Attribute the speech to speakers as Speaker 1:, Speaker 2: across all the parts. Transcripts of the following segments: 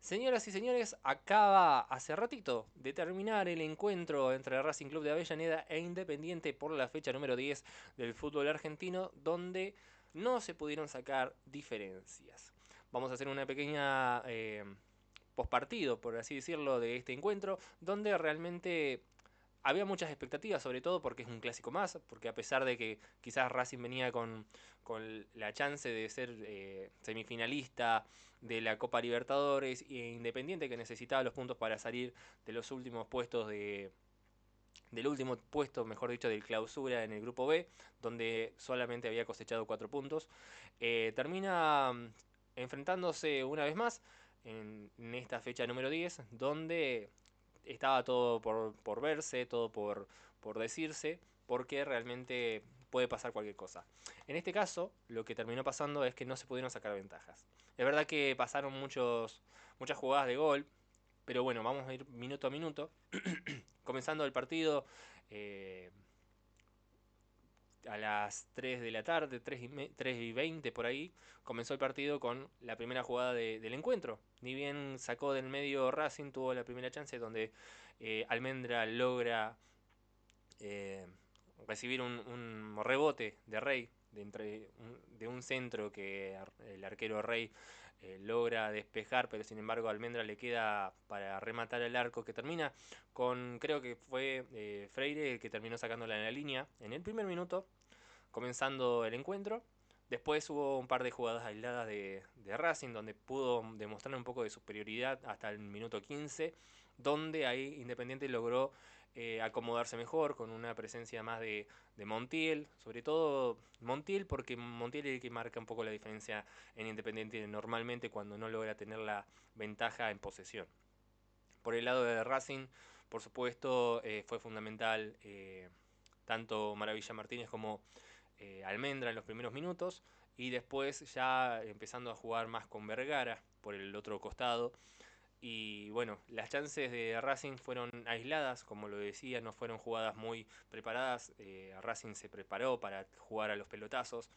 Speaker 1: Señoras y señores, acaba hace ratito de terminar el encuentro entre Racing Club de Avellaneda e Independiente por la fecha número 10 del fútbol argentino, donde no se pudieron sacar diferencias. Vamos a hacer una pequeña pospartido, por así decirlo, de este encuentro, donde realmente había muchas expectativas, sobre todo porque es un clásico más, porque a pesar de que quizás Racing venía con la chance de ser semifinalista de la Copa Libertadores e Independiente que necesitaba los puntos para salir de los últimos puestos del último puesto, mejor dicho, del clausura en el grupo B, donde solamente había cosechado 4 puntos, termina enfrentándose una vez más en esta fecha número 10, donde estaba todo por verse, todo por decirse, porque realmente puede pasar cualquier cosa. En este caso, lo que terminó pasando es que no se pudieron sacar ventajas. Es verdad que pasaron muchas jugadas de gol, pero bueno, vamos a ir minuto a minuto. Comenzando el partido eh, a las 3 de la tarde, 3 y 20 por ahí, comenzó el partido con la primera jugada del encuentro. Ni bien sacó del medio Racing, tuvo la primera chance donde Almendra logra eh, recibir un rebote de Rey de un centro que el arquero Rey logra despejar, pero sin embargo Almendra le queda para rematar el arco que termina con, creo que fue Freire el que terminó sacándola en la línea en el primer minuto, comenzando el encuentro. Después hubo un par de jugadas aisladas de Racing donde pudo demostrar un poco de superioridad hasta el minuto 15, donde ahí Independiente logró acomodarse mejor con una presencia más de Montiel, sobre todo Montiel porque Montiel es el que marca un poco la diferencia en Independiente normalmente cuando no logra tener la ventaja en posesión. Por el lado de Racing, por supuesto, fue fundamental tanto Maravilla Martínez como Almendra en los primeros minutos y después ya empezando a jugar más con Vergara por el otro costado. Y bueno, las chances de Racing fueron aisladas, como lo decía, no fueron jugadas muy preparadas. Racing se preparó para jugar a los pelotazos,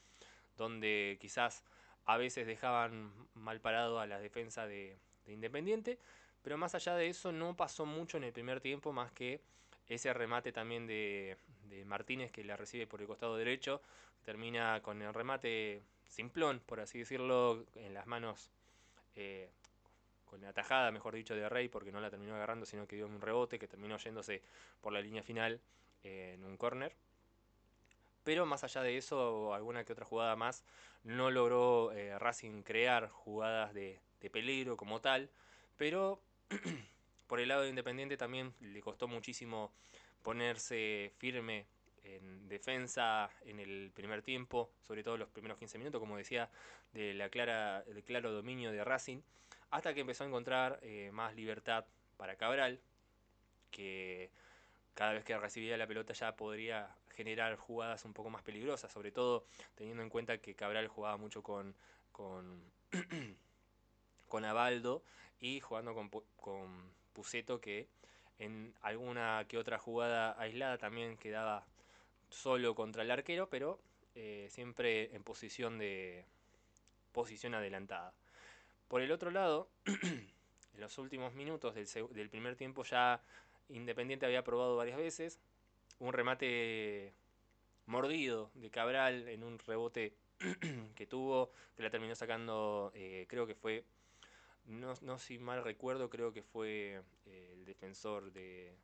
Speaker 1: donde quizás a veces dejaban mal parado a la defensa de Independiente, pero más allá de eso no pasó mucho en el primer tiempo, más que ese remate también de Martínez que la recibe por el costado derecho, termina con el remate simplón, por así decirlo, en las manos, eh, con la tajada, mejor dicho, de Rey, porque no la terminó agarrando, sino que dio un rebote que terminó yéndose por la línea final en un córner. Pero más allá de eso, alguna que otra jugada más, no logró Racing crear jugadas de peligro como tal, pero por el lado de Independiente también le costó muchísimo ponerse firme en defensa en el primer tiempo, sobre todo los primeros 15 minutos, como decía, del claro dominio de Racing, hasta que empezó a encontrar más libertad para Cabral, que cada vez que recibía la pelota ya podría generar jugadas un poco más peligrosas, sobre todo teniendo en cuenta que Cabral jugaba mucho con, con Abaldo y jugando con Puceto, que en alguna que otra jugada aislada también quedaba solo contra el arquero, pero siempre en posición adelantada. Por el otro lado, en los últimos minutos del primer tiempo ya Independiente había probado varias veces, un remate mordido de Cabral en un rebote que tuvo, que la terminó sacando, creo que fue, no si mal recuerdo, creo que fue el defensor de,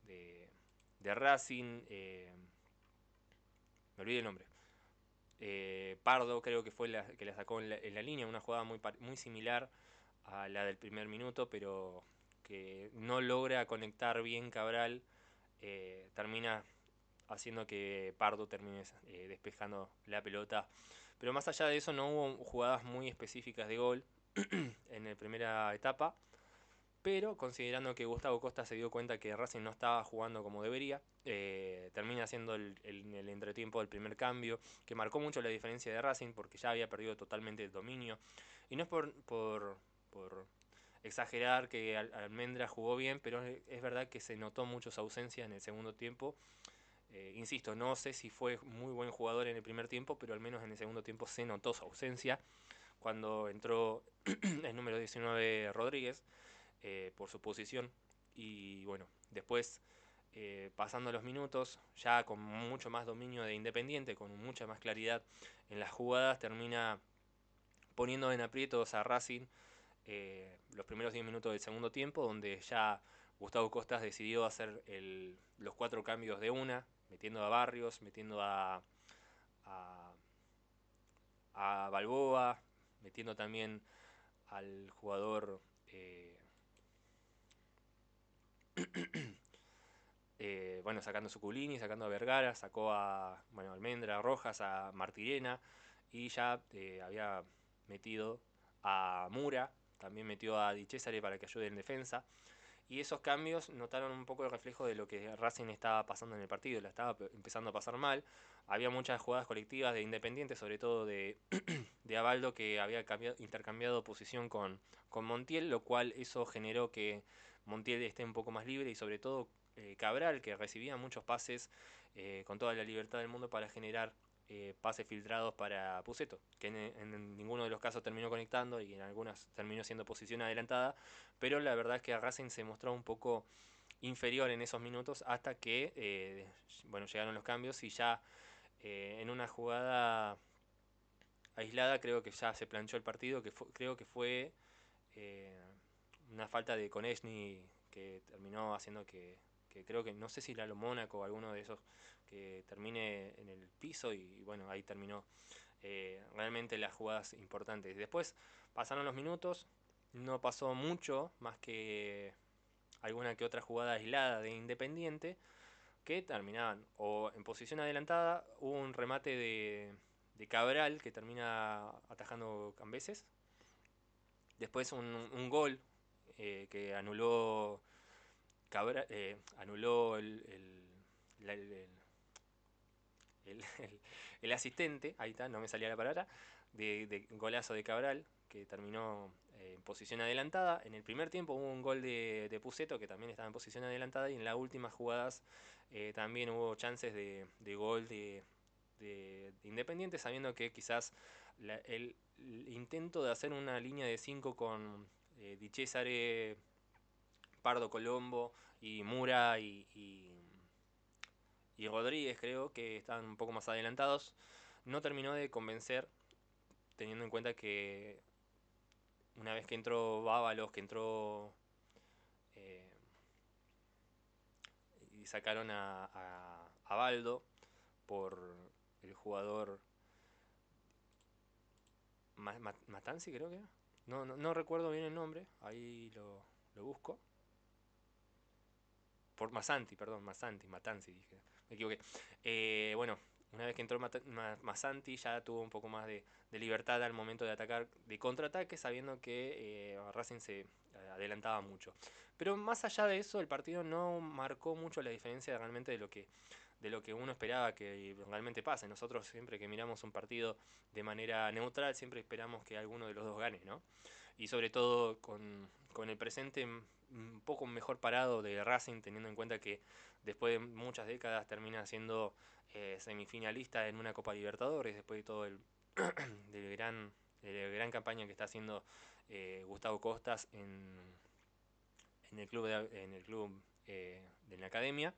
Speaker 1: de Racing, me olvidé el nombre. Pardo creo que fue que la sacó en la línea, una jugada muy similar a la del primer minuto, pero que no logra conectar bien Cabral, termina haciendo que Pardo termine despejando la pelota. Pero más allá de eso no hubo jugadas muy específicas de gol en la primera etapa, pero considerando que Gustavo Costa se dio cuenta que Racing no estaba jugando como debería, termina haciendo el entretiempo del primer cambio, que marcó mucho la diferencia de Racing porque ya había perdido totalmente el dominio. Y no es por exagerar que Almendra jugó bien, pero es verdad que se notó mucho su ausencia en el segundo tiempo. Insisto, no sé si fue muy buen jugador en el primer tiempo, pero al menos en el segundo tiempo se notó su ausencia cuando entró el número 19 Rodríguez por su posición. Y bueno, después pasando los minutos, ya con mucho más dominio de Independiente, con mucha más claridad en las jugadas, termina poniendo en aprietos a Racing los primeros 10 minutos del segundo tiempo, donde ya Gustavo Costas decidió hacer los 4 cambios de una, metiendo a Barrios, metiendo a, a Balboa, metiendo también al jugador, bueno, sacando a Suculini, sacando a Vergara, sacó a, bueno, Almendra, a Rojas, a Martirena, y ya había metido a Mura, también metió a Di Cesare para que ayude en defensa. Y esos cambios notaron un poco el reflejo de lo que Racing estaba pasando en el partido, la estaba empezando a pasar mal. Había muchas jugadas colectivas de Independiente, sobre todo de Abaldo, que había intercambiado posición con Montiel, lo cual eso generó que Montiel esté un poco más libre y sobre todo Cabral, que recibía muchos pases con toda la libertad del mundo para generar pases filtrados para Puceto, que en ninguno de los casos terminó conectando y en algunas terminó siendo posición adelantada, pero la verdad es que a Racing se mostró un poco inferior en esos minutos hasta que bueno, llegaron los cambios y ya en una jugada aislada creo que ya se planchó el partido, creo que fue eh, una falta de Konechny que terminó haciendo que creo que no sé si Lalo Mónaco o alguno de esos que termine en el piso y bueno, ahí terminó realmente las jugadas importantes. Después pasaron los minutos, no pasó mucho más que alguna que otra jugada aislada de Independiente que terminaban o en posición adelantada. Hubo un remate de Cabral que termina atajando Cambeses. Después un gol que anuló Cabral, anuló el- el- el asistente, ahí está, no me salía la palabra, de golazo de Cabral, que terminó en posición adelantada. En el primer tiempo hubo un gol de Puceto, que también estaba en posición adelantada, y en las últimas jugadas también hubo chances de gol de Independiente, sabiendo que quizás el intento de hacer una línea de 5 con Di Cesare, Pardo Colombo y Mura y Rodríguez, creo que estaban un poco más adelantados, no terminó de convencer, teniendo en cuenta que una vez que entró Bábalos, que entró eh, y sacaron a Baldo por el jugador Matanzi, creo que era. No recuerdo bien el nombre, ahí lo busco. Por Masanti, perdón, Matanzi dije, me equivoqué. Bueno, una vez que entró Masanti ya tuvo un poco más de libertad al momento de atacar de contraataque, sabiendo que Racing se adelantaba mucho. Pero más allá de eso, el partido no marcó mucho la diferencia realmente de lo que uno esperaba que realmente pase. Nosotros siempre que miramos un partido de manera neutral, siempre esperamos que alguno de los dos gane, ¿no? Y sobre todo con el presente un poco mejor parado de Racing, teniendo en cuenta que después de muchas décadas termina siendo semifinalista en una Copa Libertadores, después de todo del gran, de la gran campaña que está haciendo Gustavo Costas en el club en el club de la academia.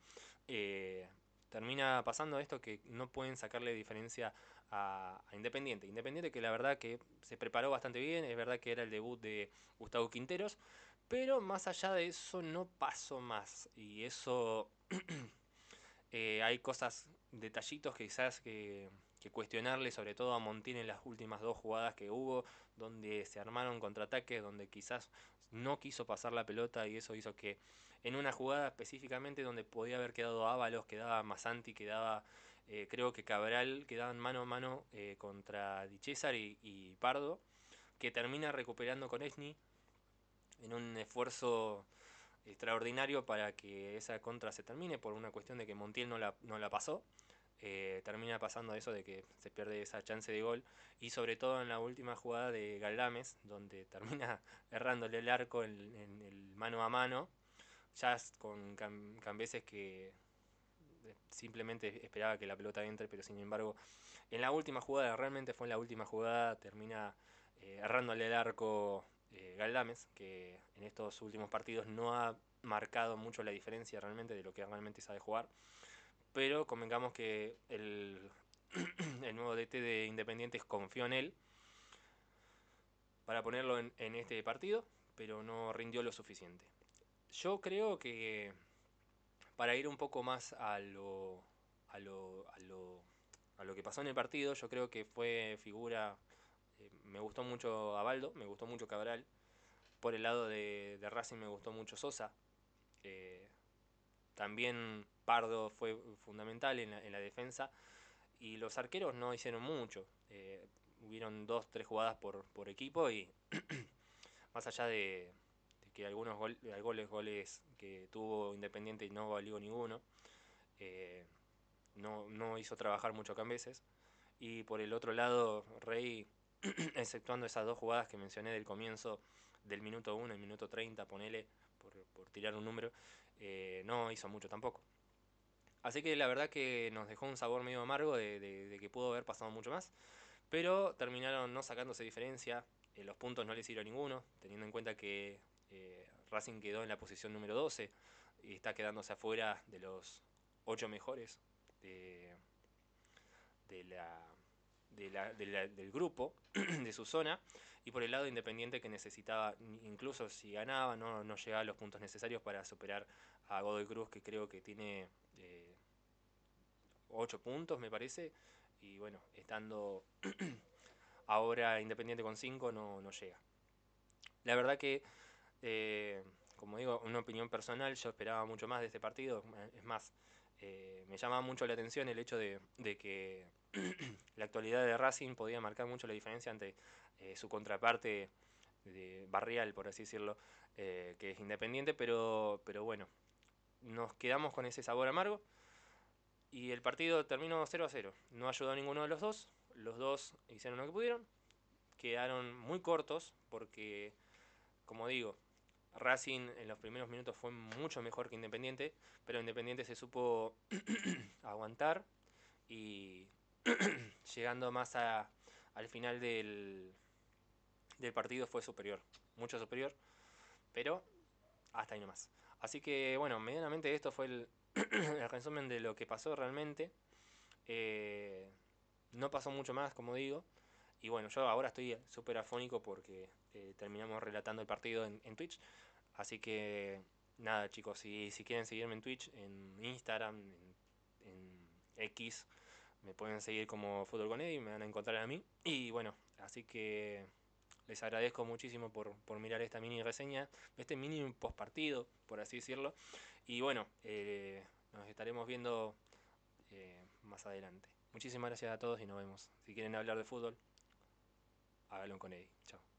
Speaker 1: eh, Termina pasando esto que no pueden sacarle diferencia a Independiente. Independiente que la verdad que se preparó bastante bien, es verdad que era el debut de Gustavo Quinteros, pero más allá de eso no pasó más. Y eso hay cosas, detallitos que quizás que cuestionarle, sobre todo a Montiel en las últimas dos jugadas que hubo, donde se armaron contraataques, donde quizás no quiso pasar la pelota y eso hizo que en una jugada específicamente donde podía haber quedado Ábalos, quedaba Masanti, quedaba creo que Cabral, quedaban mano a mano contra Di César y Pardo, que termina recuperando con Esni en un esfuerzo extraordinario para que esa contra se termine por una cuestión de que Montiel no la pasó. Termina pasando eso de que se pierde esa chance de gol y sobre todo en la última jugada de Galdames donde termina errándole el arco en el mano a mano ya con Cambeses que simplemente esperaba que la pelota entre, pero sin embargo en la última jugada, realmente fue en la última jugada, termina errándole el arco Galdames, que en estos últimos partidos no ha marcado mucho la diferencia realmente de lo que realmente sabe jugar. Pero convengamos que el nuevo DT de Independiente confió en él para ponerlo en este partido, pero no rindió lo suficiente. Yo creo que para ir un poco más a lo, a lo, a lo que pasó en el partido, yo creo que fue figura. Me gustó mucho Abaldo, me gustó mucho Cabral. Por el lado de Racing me gustó mucho Sosa. Eh, También Pardo fue fundamental en la defensa. Y los arqueros no hicieron mucho. Hubieron dos, tres jugadas por equipo y más allá de que goles que tuvo Independiente y no valió ninguno, eh, no hizo trabajar mucho Cambeses. Y por el otro lado, Rey, exceptuando esas dos jugadas que mencioné del comienzo, del minuto 1 y minuto 30, ponele, por tirar un número, no hizo mucho tampoco. Así que la verdad que nos dejó un sabor medio amargo de que pudo haber pasado mucho más. Pero terminaron no sacándose diferencia. Los puntos no les sirvió a ninguno, teniendo en cuenta que Racing quedó en la posición número 12 y está quedándose afuera de los 8 mejores de, de la, del grupo, de su zona. Y por el lado Independiente que necesitaba, incluso si ganaba, no llegaba a los puntos necesarios para superar a Godoy Cruz, que creo que tiene 8 puntos, me parece. Y bueno, estando ahora Independiente con 5 no llega. La verdad que, eh, como digo, una opinión personal, yo esperaba mucho más de este partido. Es más, me llamaba mucho la atención el hecho de que la actualidad de Racing podía marcar mucho la diferencia ante su contraparte de barrial, por así decirlo, que es Independiente, pero bueno, nos quedamos con ese sabor amargo y el partido terminó 0-0. No ayudó a ninguno de los dos hicieron lo que pudieron, quedaron muy cortos porque, como digo, Racing en los primeros minutos fue mucho mejor que Independiente, pero Independiente se supo aguantar y llegando más al final del partido fue superior, mucho superior, pero hasta ahí nomás. Así que bueno, medianamente esto fue el resumen de lo que pasó realmente. Eh, no pasó mucho más, como digo. Y bueno, yo ahora estoy súper afónico porque terminamos relatando el partido en Twitch. Así que nada, chicos, si quieren seguirme en Twitch, en Instagram, en X, me pueden seguir como Fútbol con Eddie, me van a encontrar a mí. Y bueno, así que les agradezco muchísimo por mirar esta mini reseña, este mini postpartido, por así decirlo. Y bueno, nos estaremos viendo más adelante. Muchísimas gracias a todos y nos vemos. Si quieren hablar de fútbol, háganlo con Eddie. Chao.